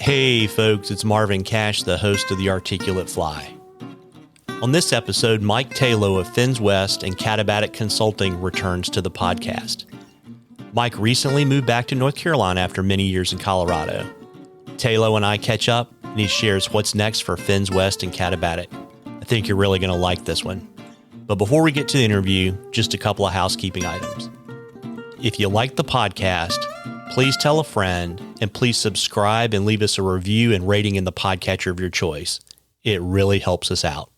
Hey folks, it's Marvin Cash, the host of The Articulate Fly. On this episode, Mike Tayloe of Fins West and Katabatic Consulting returns to the podcast. Mike recently moved back to North Carolina after many years in Colorado. Tayloe and I catch up, and he shares what's next for Fins West and Katabatic. I think you're really going to like this one. But before we get to the interview, just a couple of housekeeping items. If you like the podcast, please tell a friend, and please subscribe and leave us a review and rating in the podcatcher of your choice. It really helps us out.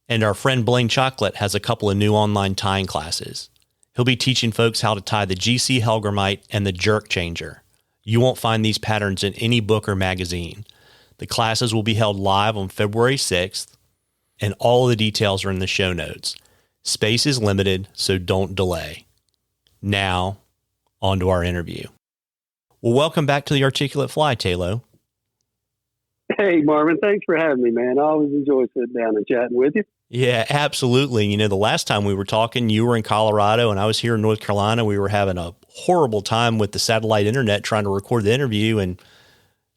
And our friend Blaine Chocolate has a couple of new online tying classes. He'll be teaching folks how to tie the GC Hellgrammite and the Jerk Changer. You won't find these patterns in any book or magazine. The classes will be held live on February 6th, and all of the details are in the show notes. Space is limited, so don't delay. Now, on to our interview. Well, welcome back to the Articulate Fly, Tayloe. Hey, Marvin. Thanks for having me, man. I always enjoy sitting down and chatting with you. Yeah, absolutely. You know, the last time we were talking, you were in Colorado and I was here in North Carolina. We were having a horrible time with the satellite internet trying to record the interview, and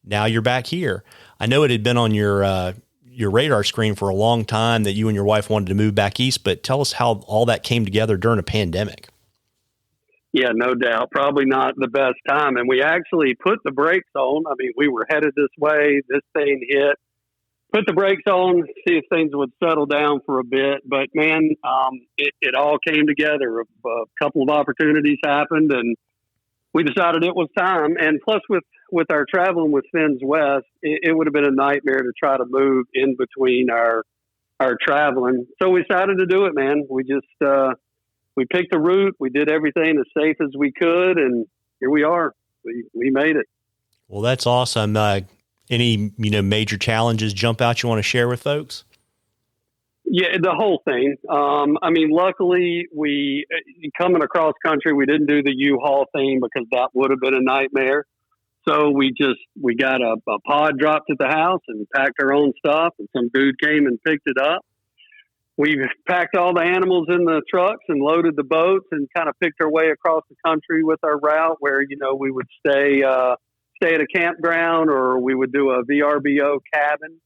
now you're back here. I know it had been on your radar screen for a long time that you and your wife wanted to move back east, but tell us how all that came together during a pandemic. Yeah, no doubt. Probably not the best time. And we actually put the brakes on. I mean, we were headed this way. This thing hit. Put the brakes on, see if things would settle down for a bit. But, man, it all came together. A couple of opportunities happened, and we decided it was time. And plus, with our traveling with Fins West, it would have been a nightmare to try to move in between our traveling. So we decided to do it, man. We just we picked a route. We did everything as safe as we could, and here we are. We made it. Well, that's awesome. Any major challenges jump out you want to share with folks? Yeah, the whole thing. I mean, luckily, we coming across country, we didn't do the U-Haul thing because that would have been a nightmare. So we got a pod dropped at the house and packed our own stuff, and some dude came and picked it up. We packed all the animals in the trucks and loaded the boats and kind of picked our way across the country with our route where, we would stay at a campground, or we would do a VRBO cabin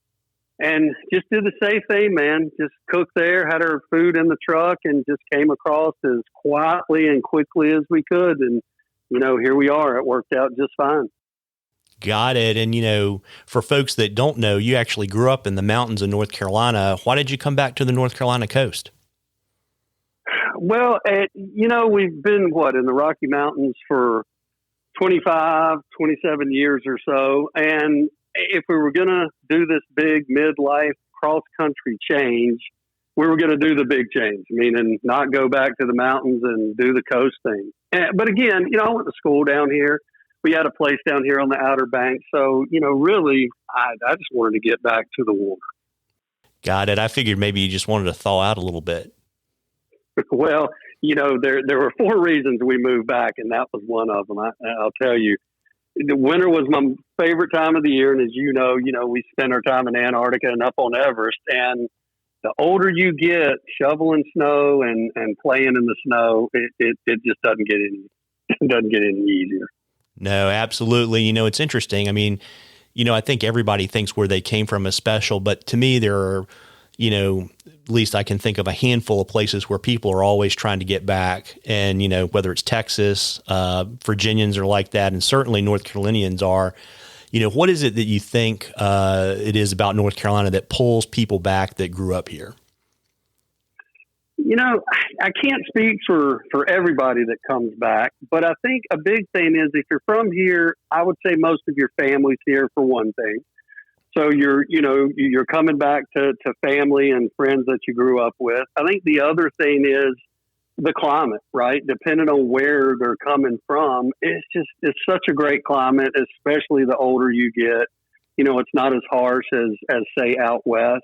and just did the safe thing, man. Just cooked there, had our food in the truck, and just came across as quietly and quickly as we could. And, here we are. It worked out just fine. Got it. And, for folks that don't know, you actually grew up in the mountains of North Carolina. Why did you come back to the North Carolina coast? Well, we've been, in the Rocky Mountains for 25, 27 years or so. And if we were going to do this big midlife cross-country change, we were going to do the big change, meaning not go back to the mountains and do the coast thing. But again, I went to school down here. We had a place down here on the Outer Banks. So, really, I just wanted to get back to the water. Got it. I figured maybe you just wanted to thaw out a little bit. Well, there were 4 reasons we moved back, and that was one of them. I'll tell you, the winter was my favorite time of the year. And as you know, we spend our time in Antarctica and up on Everest. And the older you get, shoveling snow and playing in the snow, it just doesn't get any easier. No, absolutely. It's interesting. I mean, I think everybody thinks where they came from is special, but to me, there are, at least I can think of a handful of places where people are always trying to get back. And, whether it's Texas, Virginians are like that, and certainly North Carolinians are. What is it that you think it is about North Carolina that pulls people back that grew up here? I can't speak for everybody that comes back, but I think a big thing is if you're from here, I would say most of your family's here for one thing. So you're coming back to family and friends that you grew up with. I think the other thing is the climate, right? Depending on where they're coming from, it's such a great climate, especially the older you get. It's not as harsh as say out west.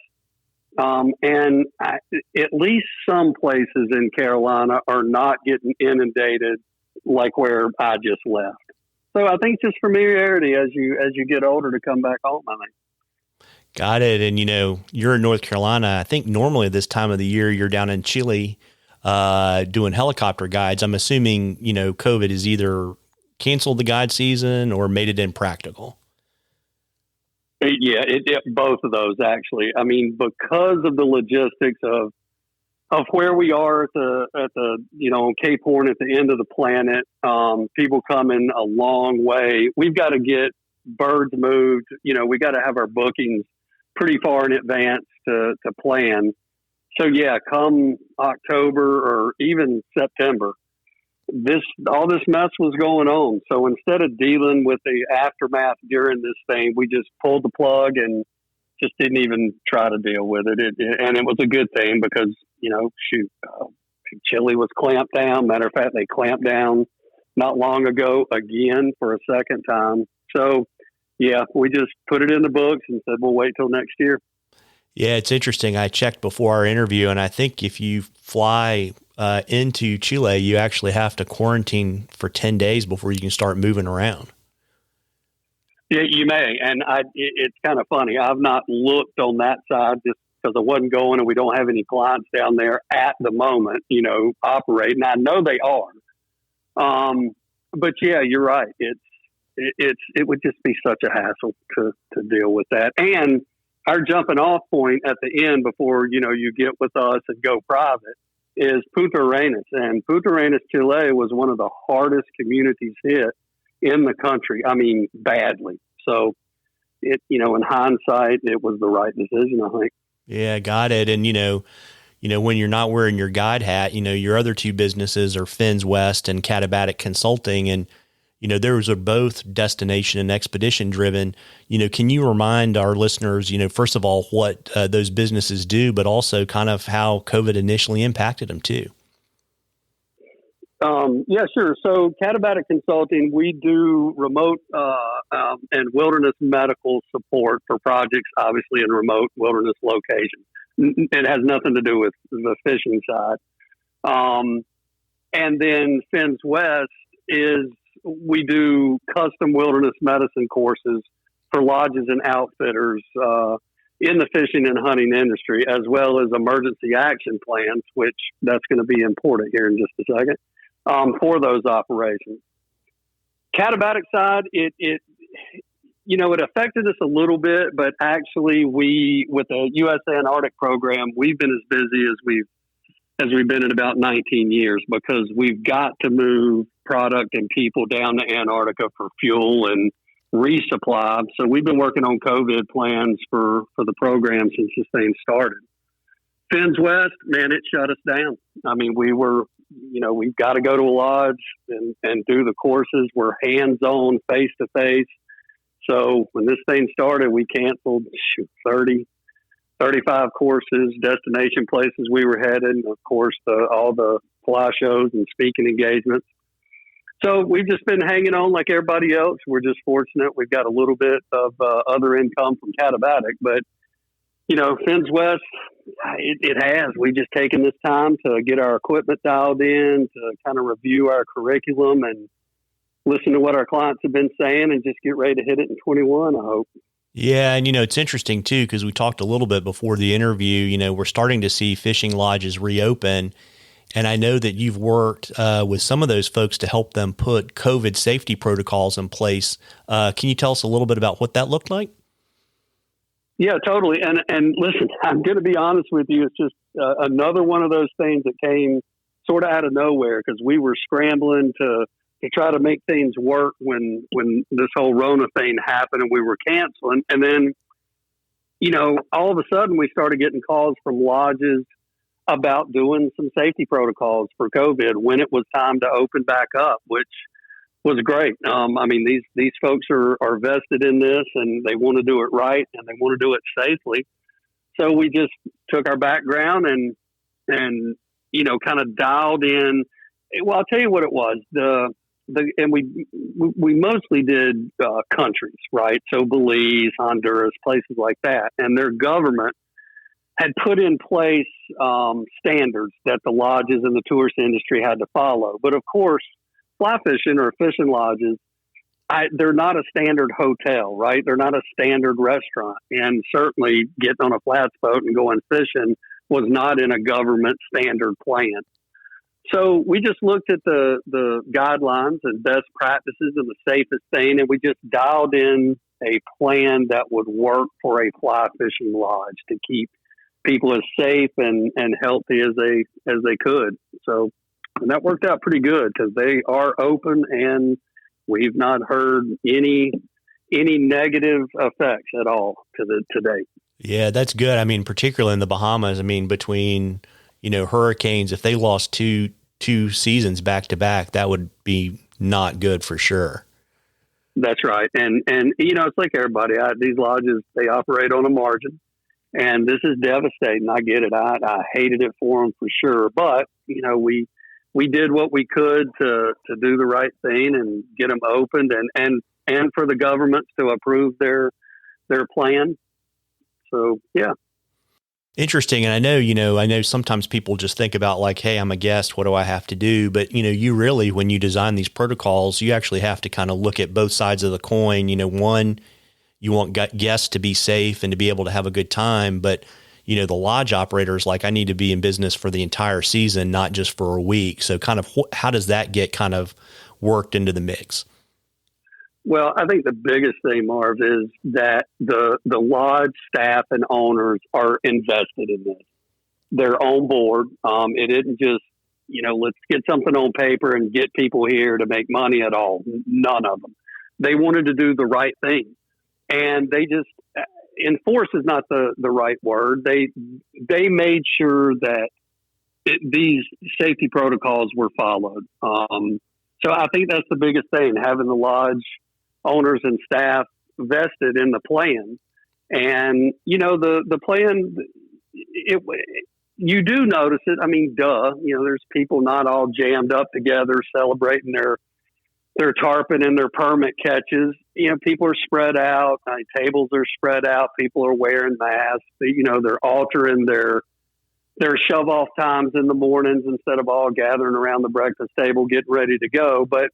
And at least some places in Carolina are not getting inundated like where I just left. So I think just familiarity as you get older to come back home, I think. Got it. And, you're in North Carolina. I think normally this time of the year you're down in Chile doing helicopter guides. I'm assuming, COVID has either canceled the guide season or made it impractical. Both of those actually. I mean, because of the logistics of where we are at the Cape Horn at the end of the planet, people coming a long way. We've got to get birds moved. We got to have our bookings pretty far in advance to plan. So yeah, come October or even September, all this mess was going on. So instead of dealing with the aftermath during this thing, we just pulled the plug and just didn't even try to deal with it. And it was a good thing because, Chile was clamped down. Matter of fact, they clamped down not long ago again for a second time. So yeah, we just put it in the books and said, we'll wait till next year. Yeah, it's interesting. I checked before our interview, and I think if you fly into Chile, you actually have to quarantine for 10 days before you can start moving around. Yeah, you may. And it's kind of funny. I've not looked on that side just because I wasn't going and we don't have any clients down there at the moment, operating. I know they are. But yeah, you're right. It would just be such a hassle to deal with that. And our jumping off point at the end before, you get with us and go private is Punta Arenas. And Punta Arenas, Chile was one of the hardest communities hit in the country. I mean, badly. So in hindsight, it was the right decision, I think. Yeah, got it. And, when you're not wearing your guide hat, your other two businesses are Fins West and Katabatic Consulting. And, those are both destination and expedition driven. Can you remind our listeners, first of all, what those businesses do, but also kind of how COVID initially impacted them too? Yeah, sure. So Katabatic Consulting, we do remote and wilderness medical support for projects, obviously in remote wilderness locations. It has nothing to do with the fishing side. And then Fins West we do custom wilderness medicine courses for lodges and outfitters in the fishing and hunting industry, as well as emergency action plans, which that's going to be important here in just a second, for those operations. Katabatic side, it affected us a little bit, but actually with the USA Antarctic program, we've been as busy as we've been in about 19 years because we've got to move product and people down to Antarctica for fuel and resupply. So we've been working on COVID plans for the program since this thing started. Fins West, man, it shut us down. I mean, we've got to go to a lodge and do the courses. We're hands-on, face-to-face. So when this thing started, we canceled 35 courses, destination places we were headed, of course, all the fly shows and speaking engagements. So we've just been hanging on like everybody else. We're just fortunate. We've got a little bit of other income from Katabatic, but, Fins West, it has. We've just taken this time to get our equipment dialed in, to kind of review our curriculum and listen to what our clients have been saying and just get ready to hit it in 21, I hope. Yeah. And, it's interesting too, because we talked a little bit before the interview, we're starting to see fishing lodges reopen. And I know that you've worked with some of those folks to help them put COVID safety protocols in place. Can you tell us a little bit about what that looked like? Yeah, totally. And listen, I'm going to be honest with you. It's just another one of those things that came sort of out of nowhere because we were scrambling to try to make things work when this whole Rona thing happened and we were canceling. And then, all of a sudden we started getting calls from lodges about doing some safety protocols for COVID when it was time to open back up, which was great. I mean, these folks are vested in this and they want to do it right and they want to do it safely. So we just took our background and kind of dialed in. Well, I'll tell you what it was. And we mostly did countries, right? So Belize, Honduras, places like that. And their government had put in place standards that the lodges and the tourist industry had to follow. But of course, fly fishing or fishing lodges, they're not a standard hotel, right? They're not a standard restaurant. And certainly getting on a flats boat and going fishing was not in a government standard plan. So we just looked at the guidelines and best practices and the safest thing, and we just dialed in a plan that would work for a fly fishing lodge to keep people as safe and healthy as they could. So, and that worked out pretty good because they are open, and we've not heard any negative effects at all to date. Yeah, that's good. I mean, particularly in the Bahamas, I mean, between, hurricanes, if they lost two seasons back to back, that would be not good for sure. That's right. And it's like everybody, these lodges, they operate on a margin, and this is devastating. I get it. I hated it for them for sure. But, we did what we could to do the right thing and get them opened and for the governments to approve their plan. So, yeah. Interesting. And I know sometimes people just think about like, hey, I'm a guest. What do I have to do? But, you really, when you design these protocols, you actually have to kind of look at both sides of the coin. One, you want guests to be safe and to be able to have a good time. But, the lodge operators, like, I need to be in business for the entire season, not just for a week. So kind of how does that get kind of worked into the mix? Well, I think the biggest thing, Marv, is that the lodge staff and owners are invested in this. They're on board. It isn't just, let's get something on paper and get people here to make money at all. None of them. They wanted to do the right thing. And they just, enforce is not the right word. They made sure that these safety protocols were followed. So I think that's the biggest thing, having the lodge owners and staff vested in the plan. And, the plan, you do notice it. I mean, there's people not all jammed up together celebrating their tarpon and their permit catches. People are spread out, tables are spread out, people are wearing masks, they're altering their shove off times in the mornings instead of all gathering around the breakfast table, getting ready to go. But,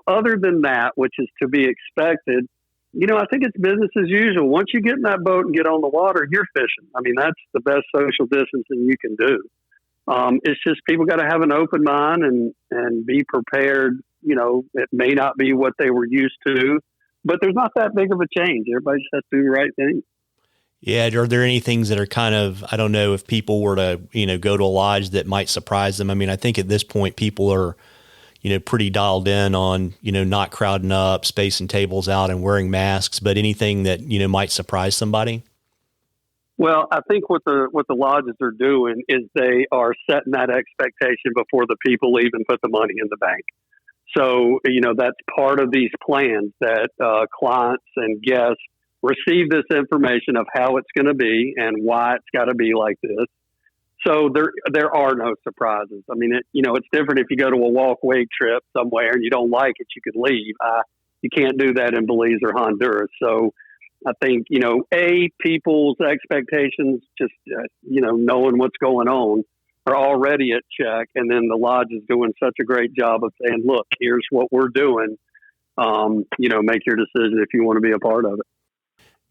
other than that, which is to be expected, I think it's business as usual. Once you get in that boat and get on the water, you're fishing. I mean, that's the best social distancing you can do. It's just people got to have an open mind and be prepared. It may not be what they were used to, but there's not that big of a change. Everybody just has to do the right thing. Yeah. Are there any things that are kind of, I don't know, if people were to, go to a lodge that might surprise them? I mean, I think at this point people are, pretty dialed in on, not crowding up, spacing tables out and wearing masks, but anything that, might surprise somebody? Well, I think what the lodges are doing is they are setting that expectation before the people even put the money in the bank. So, that's part of these plans that clients and guests receive this information of how it's going to be and why it's got to be like this. So there are no surprises. I mean, it's different if you go to a walkway trip somewhere and you don't like it, you could leave. You can't do that in Belize or Honduras. So I think, people's expectations, just, knowing what's going on, are already at check. And then the lodge is doing such a great job of saying, look, here's what we're doing. Make your decision if you want to be a part of it.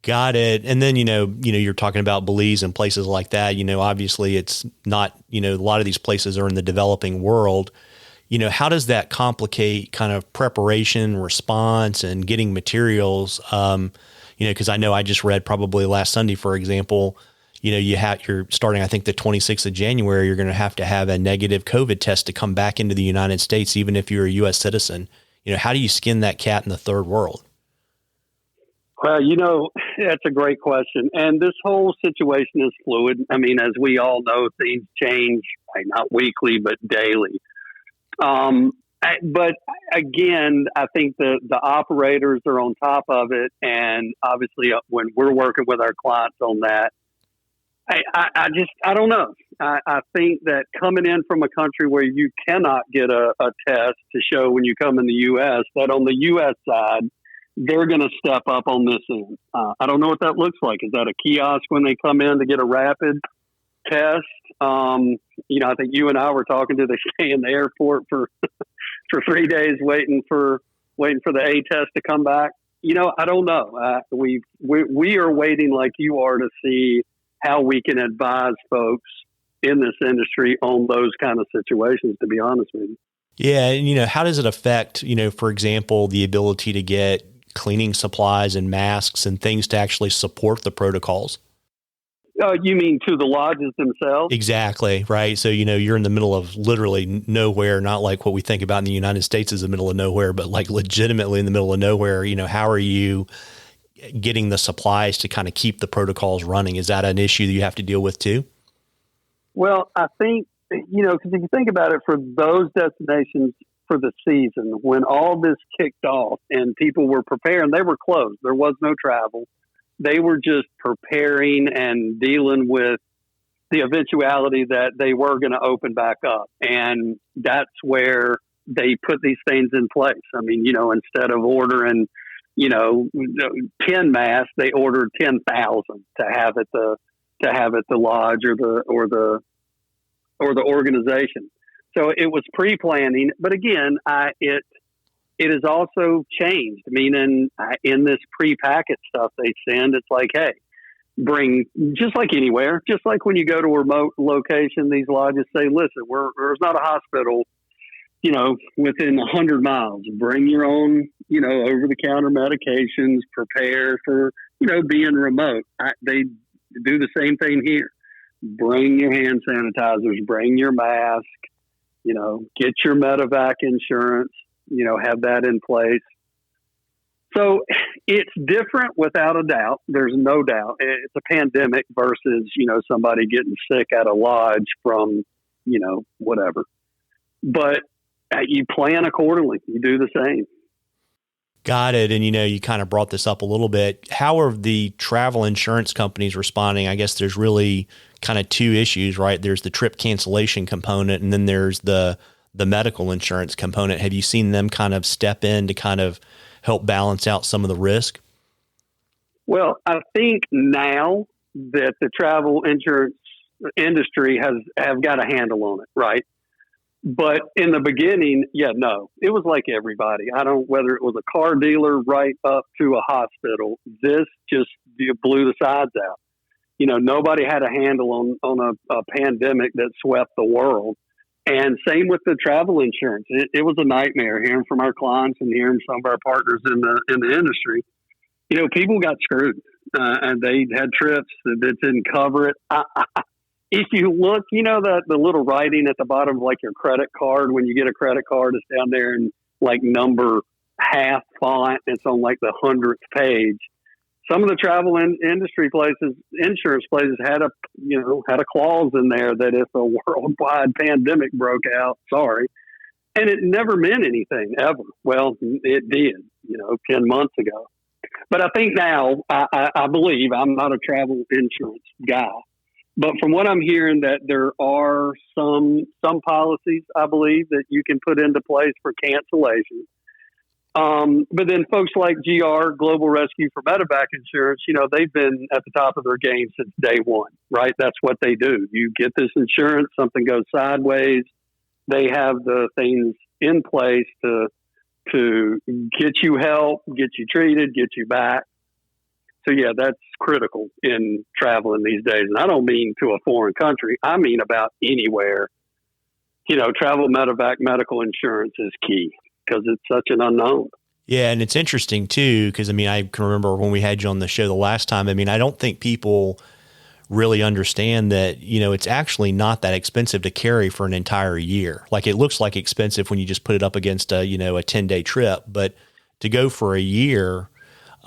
Got it. And then, you're talking about Belize and places like that, obviously it's not, a lot of these places are in the developing world. How does that complicate kind of preparation, response, and getting materials? Because I know I just read probably last Sunday, for example, you're starting, I think the 26th of January, you're going to have a negative COVID test to come back into the United States, even if you're a U.S. citizen. How do you skin that cat in the third world? Well, that's a great question. And this whole situation is fluid. I mean, as we all know, things change, not weekly, but daily. But again, I think the operators are on top of it. And obviously when we're working with our clients on that, I don't know. I think that coming in from a country where you cannot get a test to show when you come in the U.S., that on the U.S. side, they're going to step up on this end. I don't know what that looks like. Is that a kiosk when they come in to get a rapid test? I think you and I were talking to, they stay in the airport for 3 days waiting for the A test to come back. I don't know. We are waiting like you are to see how we can advise folks in this industry on those kind of situations, to be honest with you. Yeah. And, how does it affect, for example, the ability to get cleaning supplies and masks and things to actually support the protocols? You mean to the lodges themselves? Exactly. Right. So, you're in the middle of literally nowhere, not like what we think about in the United States as the middle of nowhere, but like legitimately in the middle of nowhere. How are you getting the supplies to kind of keep the protocols running? Is that an issue that you have to deal with too? Well, I think, because if you think about it, for those destinations for the season, when all this kicked off and people were preparing, they were closed. There was no travel. They were just preparing and dealing with the eventuality that they were going to open back up. And that's where they put these things in place. I mean, instead of ordering, 10 masks, they ordered 10,000 to have at the lodge or the organization. So it was pre-planning, but again, it has also changed. Meaning, in this pre-packet stuff they send, it's like, hey, bring, just like anywhere, just like when you go to a remote location, these lodges say, listen, there's not a hospital, within 100 miles. Bring your own, over-the-counter medications. Prepare for, being remote. They do the same thing here. Bring your hand sanitizers. Bring your mask. Get your medevac insurance. Have that in place. So it's different without a doubt. There's no doubt. It's a pandemic versus, somebody getting sick at a lodge from, whatever. But you plan accordingly. You do the same. Got it. And, you kind of brought this up a little bit. How are the travel insurance companies responding? I guess there's really kind of two issues, right? There's the trip cancellation component, and then there's the medical insurance component. Have you seen them kind of step in to kind of help balance out some of the risk? Well, I think now that the travel insurance industry have got a handle on it, right? But in the beginning, no, it was like everybody. Whether it was a car dealer right up to a hospital, this just blew the sides out. Nobody had a handle on a pandemic that swept the world. And same with the travel insurance. It was a nightmare hearing from our clients and hearing some of our partners in the industry. People got screwed and they had trips that didn't cover it. If you look, the little writing at the bottom of like your credit card, when you get a credit card, it's down there in like number half font. It's on like the 100th page. Some of the travel industry places, insurance places had a clause in there that if a worldwide pandemic broke out, and it never meant anything ever. Well, it did, 10 months ago. But I think now, I believe, I'm not a travel insurance guy, but from what I'm hearing, that there are some policies, I believe, that you can put into place for cancellation. But then folks like GR, Global Rescue for Medevac Insurance, they've been at the top of their game since day one, right? That's what they do. You get this insurance, something goes sideways, they have the things in place to get you help, get you treated, get you back. So that's critical in traveling these days. And I don't mean to a foreign country. I mean about anywhere. Travel medevac medical insurance is key because it's such an unknown. Yeah. And it's interesting too, because I can remember when we had you on the show the last time. I don't think people really understand that, it's actually not that expensive to carry for an entire year. Like it looks like expensive when you just put it up against a 10-day trip, but to go for a year,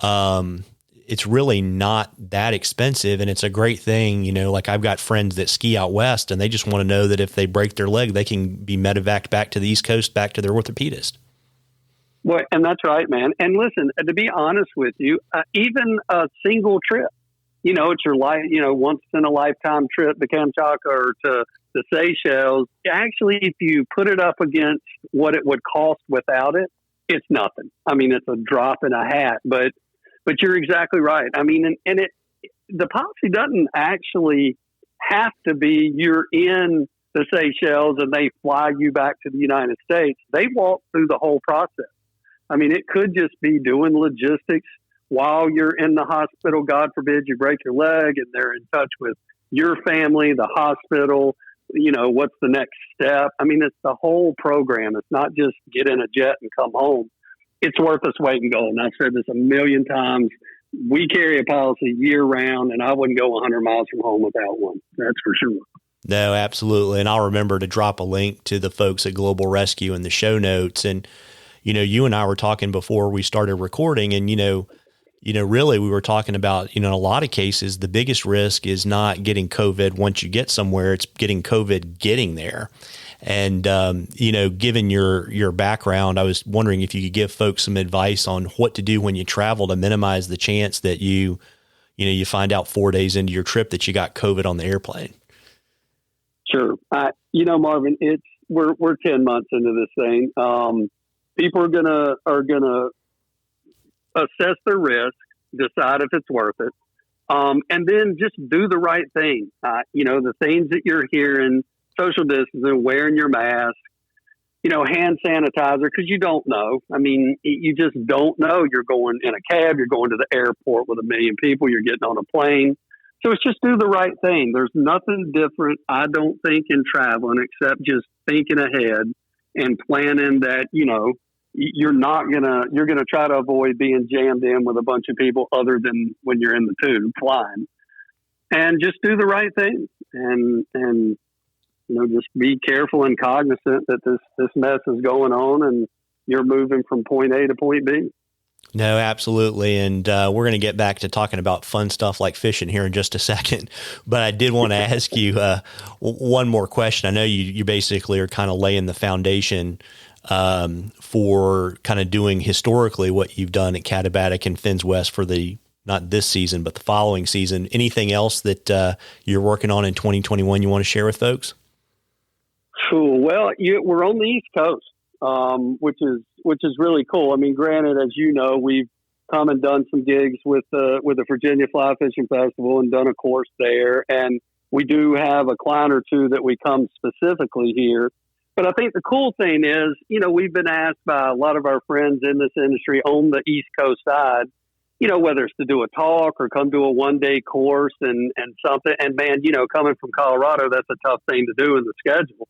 it's really not that expensive. And it's a great thing. Like I've got friends that ski out west and they just want to know that if they break their leg, they can be medevaced back to the East Coast, back to their orthopedist. Well, and that's right, man. And listen, to be honest with you, even a single trip, it's your life, once in a lifetime trip to Kamchatka or to the Seychelles. Actually, if you put it up against what it would cost without it, it's nothing. It's a drop in a hat, but you're exactly right. The policy doesn't actually have to be you're in the Seychelles and they fly you back to the United States. They walk through the whole process. It could just be doing logistics while you're in the hospital. God forbid you break your leg and they're in touch with your family, the hospital, what's the next step? I mean, it's the whole program. It's not just get in a jet and come home. It's worth its weight in gold. And I've said this a million times. We carry a policy year round, and I wouldn't go 100 miles from home without one. That's for sure. No, absolutely. And I'll remember to drop a link to the folks at Global Rescue in the show notes. And, you and I were talking before we started recording, and, really we were talking about, in a lot of cases, the biggest risk is not getting COVID once you get somewhere, it's getting COVID getting there. And, given your background, I was wondering if you could give folks some advice on what to do when you travel to minimize the chance that you find out 4 days into your trip that you got COVID on the airplane. Sure. Marvin, we're 10 months into this thing. People are gonna assess their risk, decide if it's worth it, and then just do the right thing. The things that you're hearing. Social distancing, wearing your mask, hand sanitizer, because you don't know. I mean, you just don't know. You're going in a cab, you're going to the airport with 1 million people, you're getting on a plane. So it's just do the right thing. There's nothing different, I don't think, in traveling except just thinking ahead and planning that, you're going to try to avoid being jammed in with a bunch of people other than when you're in the tube flying. And just do the right thing. And just be careful and cognizant that this mess is going on and you're moving from point A to point B. No, absolutely. And we're going to get back to talking about fun stuff like fishing here in just a second. But I did want to ask you one more question. I know you basically are kind of laying the foundation for kind of doing historically what you've done at Katabatic and Fins West for not this season, but the following season. Anything else that you're working on in 2021 you want to share with folks? Cool. Well, we're on the East Coast, which is really cool. I mean, granted, as you know, we've come and done some gigs with the Virginia Fly Fishing Festival and done a course there, and we do have a client or two that we come specifically here. But I think the cool thing is, we've been asked by a lot of our friends in this industry on the East Coast side, whether it's to do a talk or come to a 1-day course and something. And man, coming from Colorado, that's a tough thing to do in the schedule.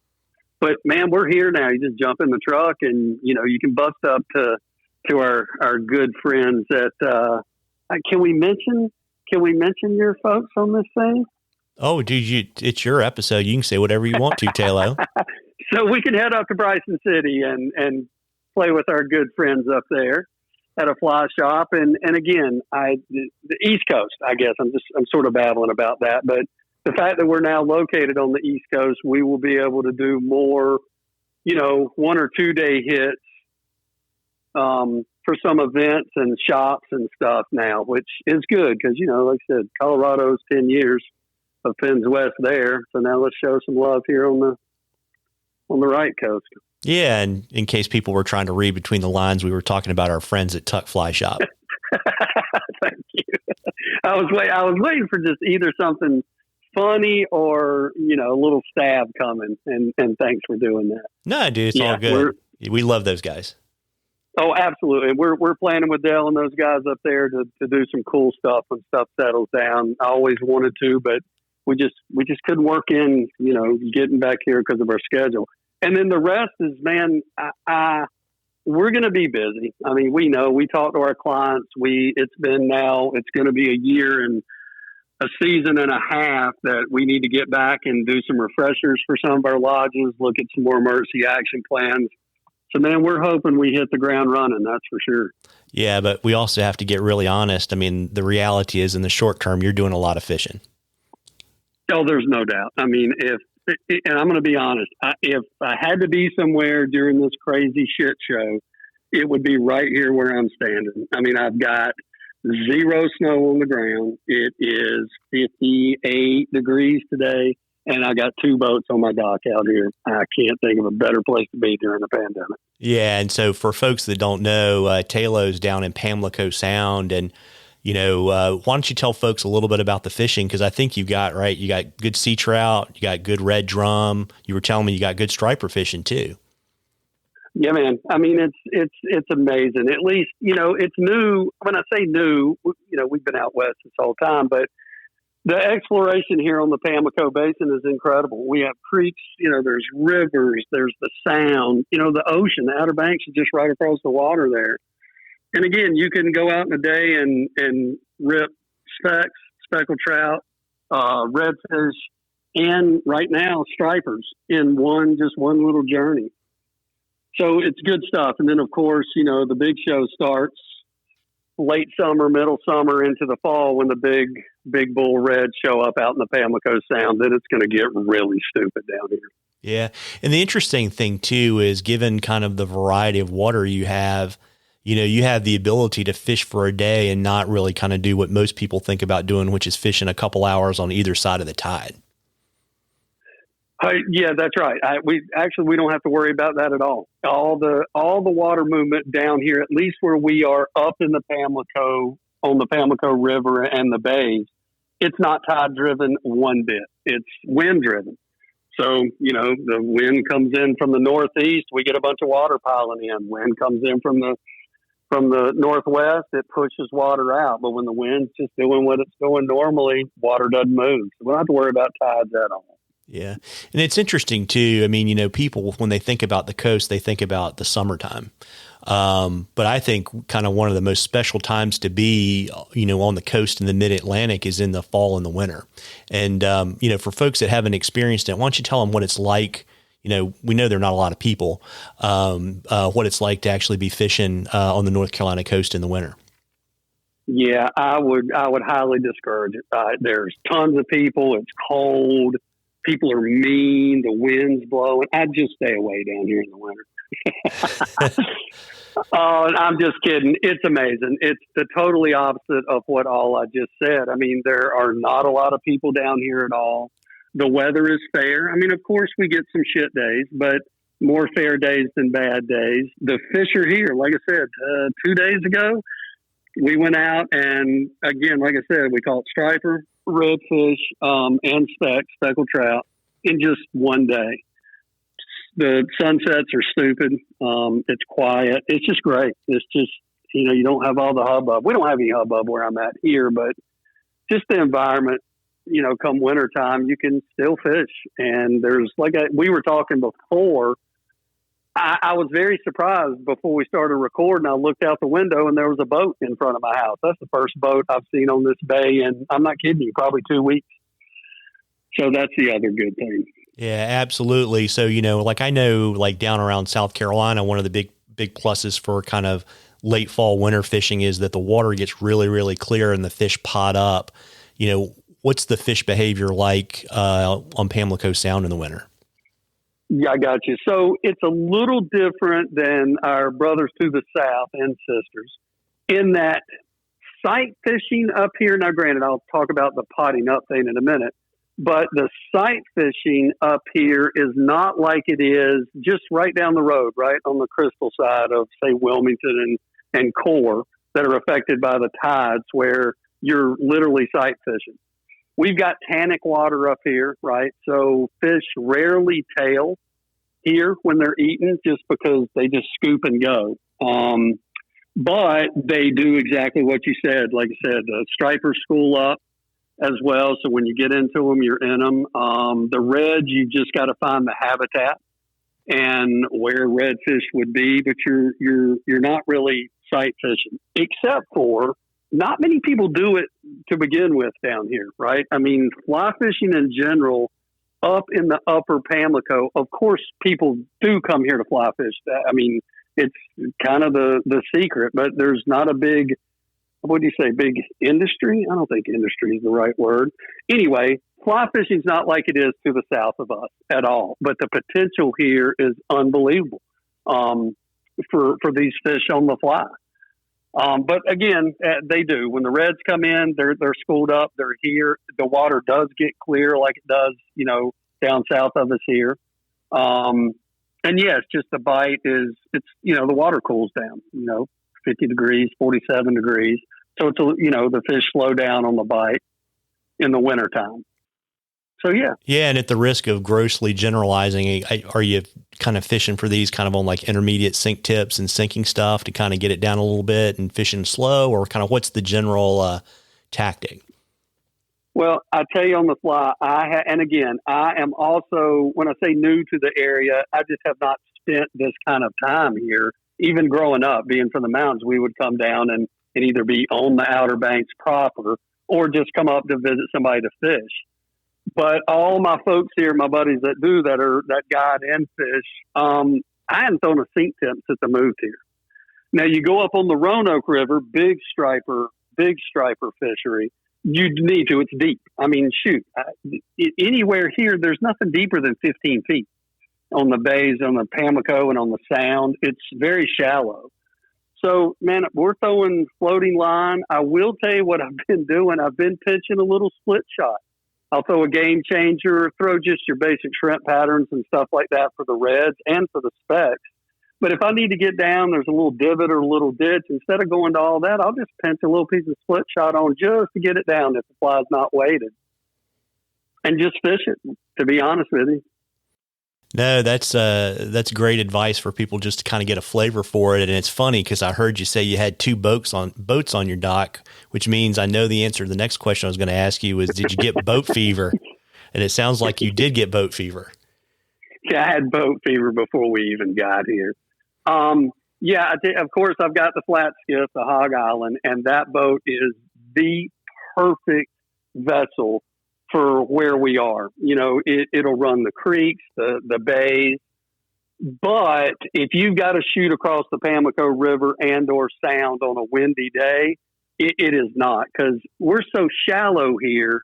But man, we're here now. You just jump in the truck and, you can bust up to our good friends at, can we mention your folks on this thing? Oh, dude, it's your episode. You can say whatever you want to, Tayloe. So we can head up to Bryson City and play with our good friends up there at a fly shop. And again, the East Coast, I guess I'm sort of babbling about that, but the fact that we're now located on the East Coast, we will be able to do more, 1 or 2 day hits for some events and shops and stuff now, which is good because, like I said, Colorado's 10 years of Fins West there. So now let's show some love here on the right coast. Yeah, and in case people were trying to read between the lines, we were talking about our friends at Tuck Fly Shop. Thank you. I was waiting for just either something funny or a little stab coming, and thanks for doing that. No, dude, it's all good. We love those guys. Oh, absolutely. We're planning with Dell and those guys up there to do some cool stuff when stuff settles down. I always wanted to, but we just couldn't work in getting back here because of our schedule. And then the rest is, man, we're going to be busy. I mean, we talk to our clients. It's going to be a year and a season and a half that we need to get back and do some refreshers for some of our lodges, look at some more emergency action plans. So, man, we're hoping we hit the ground running. That's for sure. Yeah, but we also have to get really honest. I mean, the reality is in the short term, you're doing a lot of fishing. Oh, there's no doubt. I mean, and I'm going to be honest, if I had to be somewhere during this crazy shit show, it would be right here where I'm standing. I mean, I've got 0 snow on the ground. It is 58 degrees today, and I got 2 boats on my dock out here. I can't think of a better place to be during the pandemic. Yeah, and so for folks that don't know, Tayloe's down in Pamlico Sound, and why don't you tell folks a little bit about the fishing? Because I think you got good sea trout, you got good red drum. You were telling me you got good striper fishing too. Yeah, man. I mean, it's amazing. At least, it's new. When I say new, we've been out west this whole time, but The exploration here on the Pamlico Basin is incredible. We have creeks, there's rivers, there's the sound, the ocean, the Outer Banks is just right across the water there. And again, you can go out in a day and rip speckled trout, redfish, and right now stripers in one little journey. So it's good stuff. And then of course, the big show starts late summer, middle summer into the fall when the big bull reds show up out in the Pamlico Sound. Then it's going to get really stupid down here. Yeah. And the interesting thing too is, given kind of the variety of water you have the ability to fish for a day and not really kind of do what most people think about doing, which is fishing a couple hours on either side of the tide. Yeah, that's right. We don't have to worry about that at all. All the water movement down here, at least where we are up in the Pamlico, on the Pamlico River and the bays, it's not tide driven one bit. It's wind driven. So, the wind comes in from the northeast, we get a bunch of water piling in. Wind comes in from the northwest, it pushes water out. But when the wind's just doing what it's doing normally, water doesn't move. So we don't have to worry about tides at all. Yeah. And it's interesting too. I mean, people, when they think about the coast, they think about the summertime. But I think kind of one of the most special times to be, on the coast in the mid-Atlantic is in the fall and the winter. And, for folks that haven't experienced it, why don't you tell them what it's like? We know there are not a lot of people, what it's like to actually be fishing on the North Carolina coast in the winter. Yeah, I would highly discourage it. There's tons of people. It's cold. People are mean. The wind's blowing. I'd just stay away down here in the winter. Oh, I'm just kidding. It's amazing. It's the totally opposite of what all I just said. I mean, there are not a lot of people down here at all. The weather is fair. I mean, of course, we get some shit days, but more fair days than bad days. The fish are here. Like I said, 2 days ago, we went out and, again, like I said, we caught striper, redfish, and speckled trout in just one day. The sunsets are stupid. It's quiet. It's just great. It's just, you don't have all the hubbub. We don't have any hubbub where I'm at here, but just the environment, come wintertime, you can still fish. And there's we were talking before, I was very surprised before we started recording. I looked out the window and there was a boat in front of my house. That's the first boat I've seen on this bay. And I'm not kidding you, probably 2 weeks. So that's the other good thing. Yeah, absolutely. So, I know down around South Carolina, one of the big pluses for kind of late fall winter fishing is that the water gets really, really clear and the fish pot up. What's the fish behavior like on Pamlico Sound in the winter? Yeah, I got you. So it's a little different than our brothers to the south and sisters in that sight fishing up here. Now, granted, I'll talk about the potting up thing in a minute, but the sight fishing up here is not like it is just right down the road, right on the Crystal side of, say, Wilmington and Core that are affected by the tides where you're literally sight fishing. We've got tannic water up here, right? So fish rarely tail here when they're eating just because they just scoop and go. But they do exactly what you said. Like I said, the stripers school up as well. So when you get into them, you're in them. The reds, you just got to find the habitat and where redfish would be, but you're not really sight fishing, except for not many people do it to begin with down here, right? I mean, fly fishing in general up in the upper Pamlico, of course, people do come here to fly fish. I mean, it's kind of the secret, but there's not a big, what do you say, big industry? I don't think industry is the right word. Anyway, fly fishing is not like it is to the south of us at all, but the potential here is unbelievable for these fish on the fly. But again, they do. When the reds come in, they're schooled up. They're here. The water does get clear like it does, down south of us here. And yes, just the bite it's the water cools down, 50 degrees, 47 degrees. So it's, the fish slow down on the bite in the wintertime. So, yeah. Yeah. And at the risk of grossly generalizing, are you kind of fishing for these kind of on intermediate sink tips and sinking stuff to kind of get it down a little bit and fishing slow, or kind of what's the general tactic? Well, I tell you on the fly, and again, I am also, when I say new to the area, I just have not spent this kind of time here. Even growing up, being from the mountains, we would come down and either be on the Outer Banks proper or just come up to visit somebody to fish. But all my folks here, my buddies that guide and fish, I hadn't thrown a sink tip since I moved here. Now you go up on the Roanoke River, big striper fishery. You need to. It's deep. I mean, shoot, anywhere here, there's nothing deeper than 15 feet on the bays, on the Pamlico, and on the Sound. It's very shallow. So, man, we're throwing floating line. I will tell you what I've been doing. I've been pitching a little split shot. I'll throw a game changer, throw just your basic shrimp patterns and stuff like that for the reds and for the specks. But if I need to get down, there's a little divot or a little ditch. Instead of going to all that, I'll just pinch a little piece of split shot on just to get it down if the fly's not weighted. And just fish it, to be honest with you. No, that's great advice for people just to kind of get a flavor for it. And it's funny because I heard you say you had two boats on your dock, which means I know the answer to the next question I was going to ask you is, did you get boat fever? And it sounds like you did get boat fever. Yeah, I had boat fever before we even got here. Of course, I've got the flat skiff, the Hog Island, and that boat is the perfect vessel for where we are. You know, it'll run the creeks, the bays. But if you've got to shoot across the Pamlico River and or Sound on a windy day, it is not, because we're so shallow here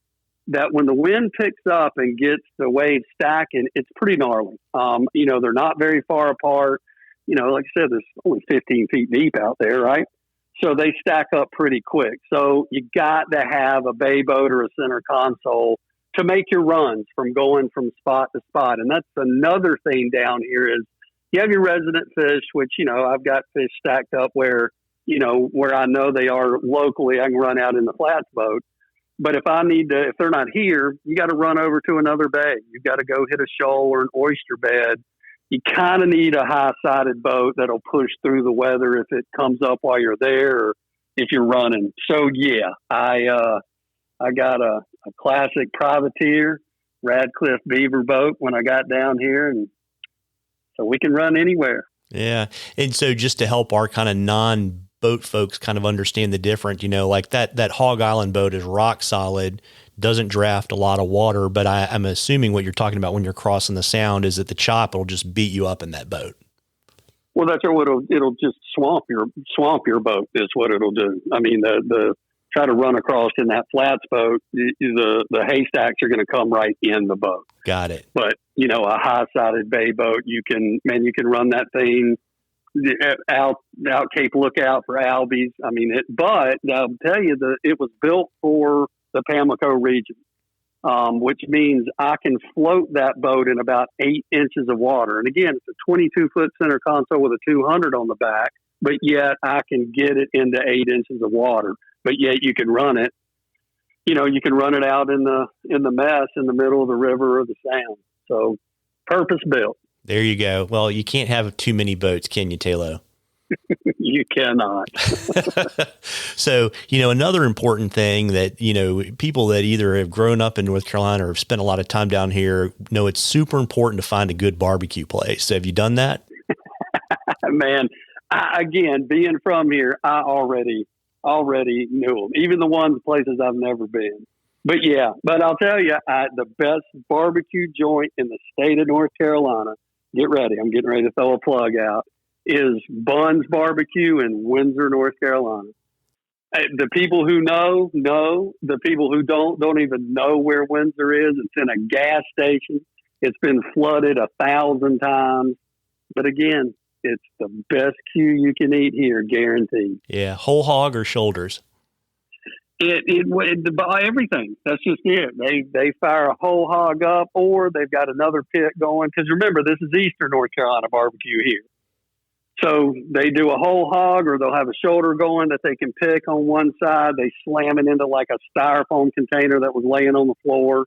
that when the wind picks up and gets the waves stacking, it's pretty gnarly. They're not very far apart. You know, like I said, there's only 15 feet deep out there, right? So they stack up pretty quick. So you got to have a bay boat or a center console to make your runs from going from spot to spot. And that's another thing down here is you have your resident fish, which, you know, I've got fish stacked up where I know they are locally, I can run out in the flats boat. But if they're not here, you got to run over to another bay. You've got to go hit a shoal or an oyster bed. You kind of need a high-sided boat that'll push through the weather if it comes up while you're there or if you're running. So, yeah, I got a classic privateer, Radcliffe Beaver boat when I got down here, and so we can run anywhere. Yeah, and so just to help our kind of non-boat folks kind of understand the difference, like that Hog Island boat is rock solid, doesn't draft a lot of water, but I'm assuming what you're talking about when you're crossing the Sound is that the chop will just beat you up in that boat. Well, that's what it'll just swamp your boat is what it'll do. I mean, the try to run across in that flats boat, the haystacks are going to come right in the boat. Got it. But a high-sided bay boat, you can run that thing out Cape Lookout for albies. I mean, but I'll tell you it was built for the Pamlico region, which means I can float that boat in about 8 inches of water. And again, it's a 22-foot center console with a 200 on the back, but yet I can get it into 8 inches of water. But yet you can run it. You can run it out in the mess in the middle of the river or the Sound. So purpose built. There you go. Well, you can't have too many boats, can you, Tayloe? You cannot. So, another important thing that, people that either have grown up in North Carolina or have spent a lot of time down here know it's super important to find a good barbecue place. So have you done that? Man, again, being from here, I already knew them, even the places I've never been. But I'll tell you, the best barbecue joint in the state of North Carolina, get ready, I'm getting ready to throw a plug out, is Bunn's Barbecue in Windsor, North Carolina. The people who know. The people who don't even know where Windsor is. It's in a gas station. It's been flooded 1,000 times. But again, it's the best Q you can eat here, guaranteed. Yeah, whole hog or shoulders? Everything. That's just it. They fire a whole hog up, or they've got another pit going. Because remember, this is Eastern North Carolina barbecue here. So they do a whole hog, or they'll have a shoulder going that they can pick on one side. They slam it into like a styrofoam container that was laying on the floor,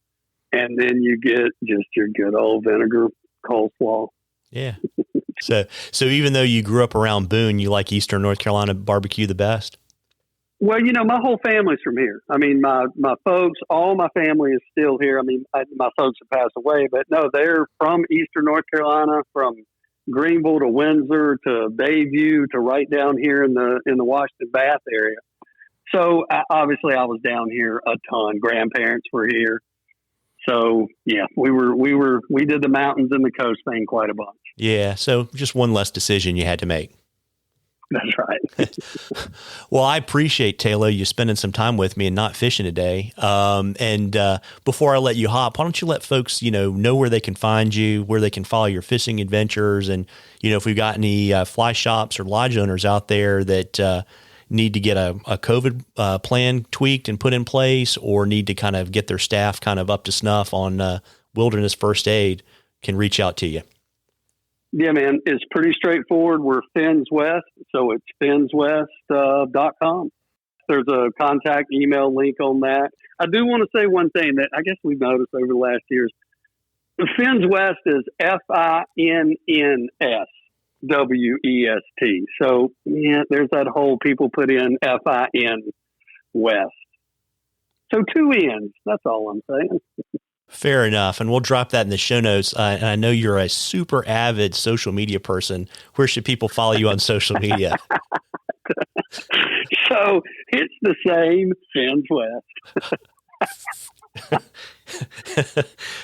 and then you get just your good old vinegar coleslaw. Yeah. So even though you grew up around Boone, you like Eastern North Carolina barbecue the best? Well, my whole family's from here. I mean, my folks, all my family is still here. I mean, my folks have passed away, but no, they're from Eastern North Carolina, from Greenville to Windsor to Bayview to right down here in the Washington Bath area. So obviously, I was down here a ton. Grandparents were here, so yeah, we did the mountains and the coast thing quite a bunch. Yeah, so just one less decision you had to make. That's right. Well, I appreciate, Tayloe, you spending some time with me and not fishing today. And before I let you hop, why don't you let folks, know where they can find you, where they can follow your fishing adventures, and, if we've got any fly shops or lodge owners out there that need to get a COVID plan tweaked and put in place, or need to kind of get their staff kind of up to snuff on wilderness first aid, can reach out to you. Yeah, man, it's pretty straightforward. We're Fins West, so it's finswest.com. There's a contact email link on that. I do want to say one thing that I guess we've noticed over the last years. Fins West is FINNSWEST. So, yeah, there's that whole people put in FIN West. So 2 N's, that's all I'm saying. Fair enough. And we'll drop that in the show notes. And I know you're a super avid social media person. Where should people follow you on social media? So it's the same, Fins West.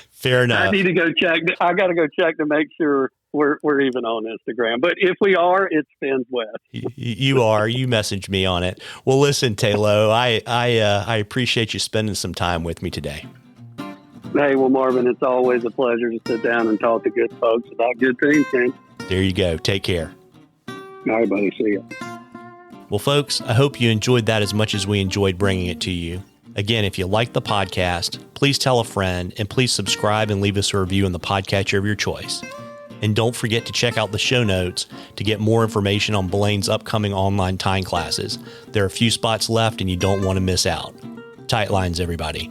Fair enough. I need to go check. I got to go check to make sure we're even on Instagram. But if we are, it's Fins West. You are. You messaged me on it. Well, listen, Tayloe, I appreciate you spending some time with me today. Hey, well, Marvin, it's always a pleasure to sit down and talk to good folks about good things, man. There you go. Take care. All right, buddy. See ya. Well, folks, I hope you enjoyed that as much as we enjoyed bringing it to you. Again, if you like the podcast, please tell a friend, and please subscribe and leave us a review in the podcatcher of your choice. And don't forget to check out the show notes to get more information on Blaine's upcoming online tying classes. There are a few spots left and you don't want to miss out. Tight lines, everybody.